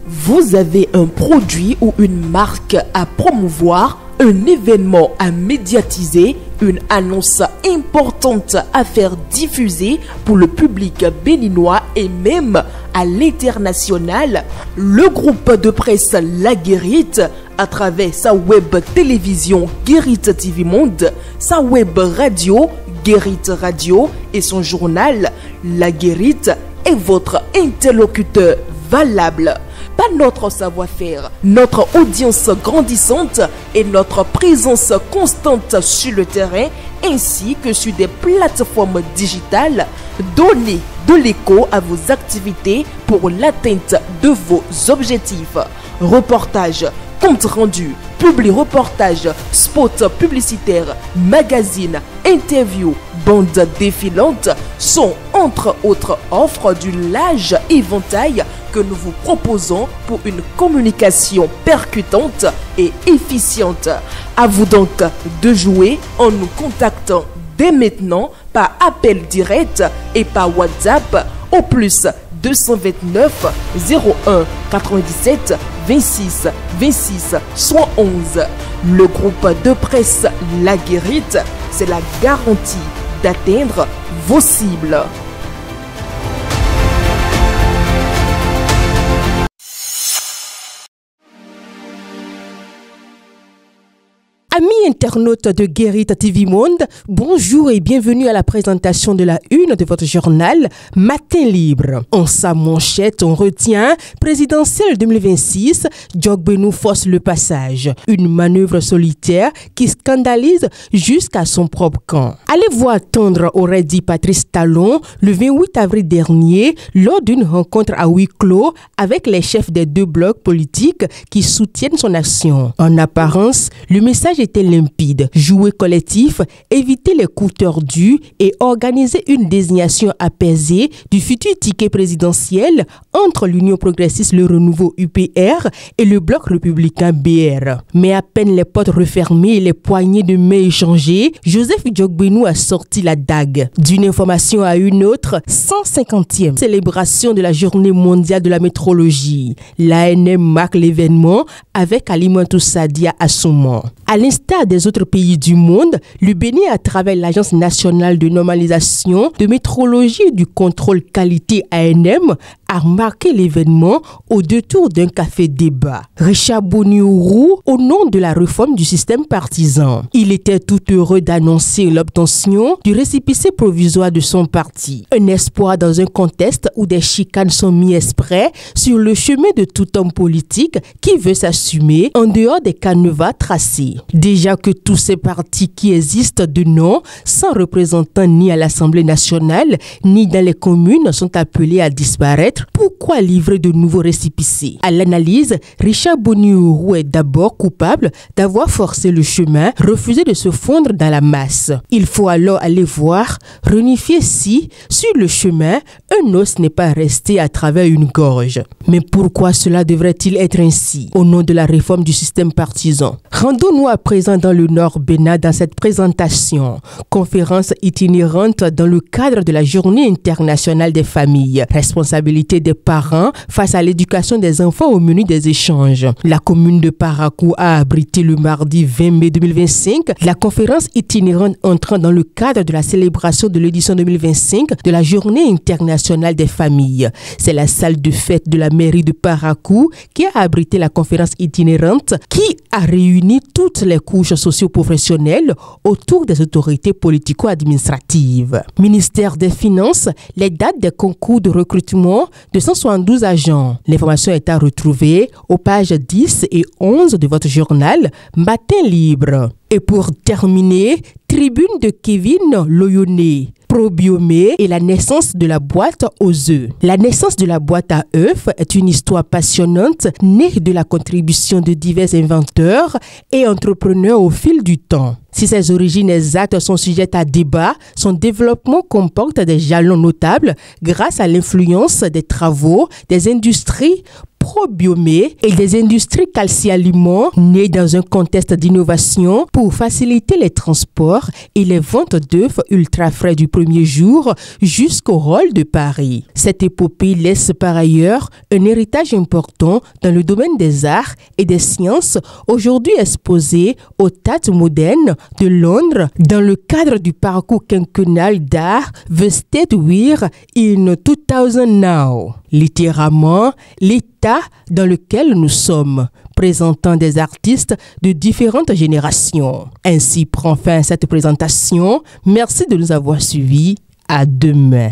Vous avez un produit ou une marque à promouvoir, un événement à médiatiser, une annonce importante à faire diffuser pour le public béninois et même à l'international. Le groupe de presse La Guérite, à travers sa web télévision Guérite TV Monde, sa web radio Guérite Radio et son journal La Guérite est votre interlocuteur valable. Pas notre savoir-faire, notre audience grandissante et notre présence constante sur le terrain ainsi que sur des plateformes digitales. Donnez de l'écho à vos activités pour l'atteinte de vos objectifs. Reportages, compte rendu, publi-reportage, spot publicitaire, magazine, interview, bande défilante sont entre autres offres du large éventail que nous vous proposons pour une communication percutante et efficiente. À vous donc de jouer en nous contactant dès maintenant par appel direct et par WhatsApp au plus 229 01 97 26 26 111. Le groupe de presse La Guérite, c'est la garantie d'atteindre vos cibles. Amis internautes de Guérite TV Monde, bonjour et bienvenue à la présentation de la une de votre journal Matin Libre. En sa manchette, on retient présidentielle 2026, Djokbenou force le passage. Une manœuvre solitaire qui scandalise jusqu'à son propre camp. Allez-vous attendre, aurait dit Patrice Talon le 28 avril dernier lors d'une rencontre à huis clos avec les chefs des deux blocs politiques qui soutiennent son action. En apparence, le message était limpide. Jouer collectif, éviter les coups tordus et organiser une désignation apaisée du futur ticket présidentiel entre l'Union progressiste Le Renouveau UPR et le bloc républicain BR. Mais à peine les portes refermées et les poignées de main échangées, Joseph Djokbenou a sorti la dague. D'une information à une autre, 150e célébration de la Journée mondiale de la métrologie. L'ANM marque l'événement avec Alimantou Sadia Assouman. À l'instar des autres pays du monde, le Bénin, à travers l'Agence nationale de normalisation, de métrologie et du contrôle qualité ANM, a marqué l'événement au détour d'un café-débat. Richard Boniourou, au nom de la réforme du système partisan. Il était tout heureux d'annoncer l'obtention du récépissé provisoire de son parti. Un espoir dans un contexte où des chicanes sont mis exprès sur le chemin de tout homme politique qui veut s'assumer en dehors des canevas tracés. Déjà que tous ces partis qui existent de nom, sans représentants ni à l'Assemblée nationale, ni dans les communes, sont appelés à disparaître, pourquoi livrer de nouveaux récépissés? À l'analyse, Richard Boniourou est d'abord coupable d'avoir forcé le chemin, refusé de se fondre dans la masse. Il faut alors aller voir, réunifier si, sur le chemin, un os n'est pas resté à travers une gorge. Mais pourquoi cela devrait-il être ainsi, au nom de la réforme du système partisan? Rendons-nous à présent dans le Nord Bénin dans cette présentation. Conférence itinérante dans le cadre de la Journée internationale des familles. Responsabilité des parents face à l'éducation des enfants au menu des échanges. La commune de Parakou a abrité le mardi 20 mai 2025 la conférence itinérante entrant dans le cadre de la célébration de l'édition 2025 de la Journée internationale des familles. C'est la salle de fête de la mairie de Parakou qui a abrité la conférence itinérante qui a réuni toutes les couches socio-professionnelles autour des autorités politico-administratives. Ministère des Finances, les dates des concours de recrutement de 172 agents. L'information est à retrouver aux pages 10 et 11 de votre journal Matin Libre. Et pour terminer, tribune de Kevin Loyoné. Probiomé et la naissance de la boîte aux œufs. La naissance de la boîte à œufs est une histoire passionnante née de la contribution de divers inventeurs et entrepreneurs au fil du temps. Si ses origines exactes sont sujettes à débat, son développement comporte des jalons notables grâce à l'influence des travaux, des industries Probiomé et des industries calcialiments nées dans un contexte d'innovation pour faciliter les transports et les ventes d'œufs ultra frais du premier jour jusqu'au rôle de Paris. Cette épopée laisse par ailleurs un héritage important dans le domaine des arts et des sciences, aujourd'hui exposé au Tate Modern de Londres dans le cadre du parcours quinquennal d'art The State We're in 2000 Now. Littéralement, l'état dans lequel nous sommes, présentant des artistes de différentes générations. Ainsi prend fin cette présentation. Merci de nous avoir suivis. À demain.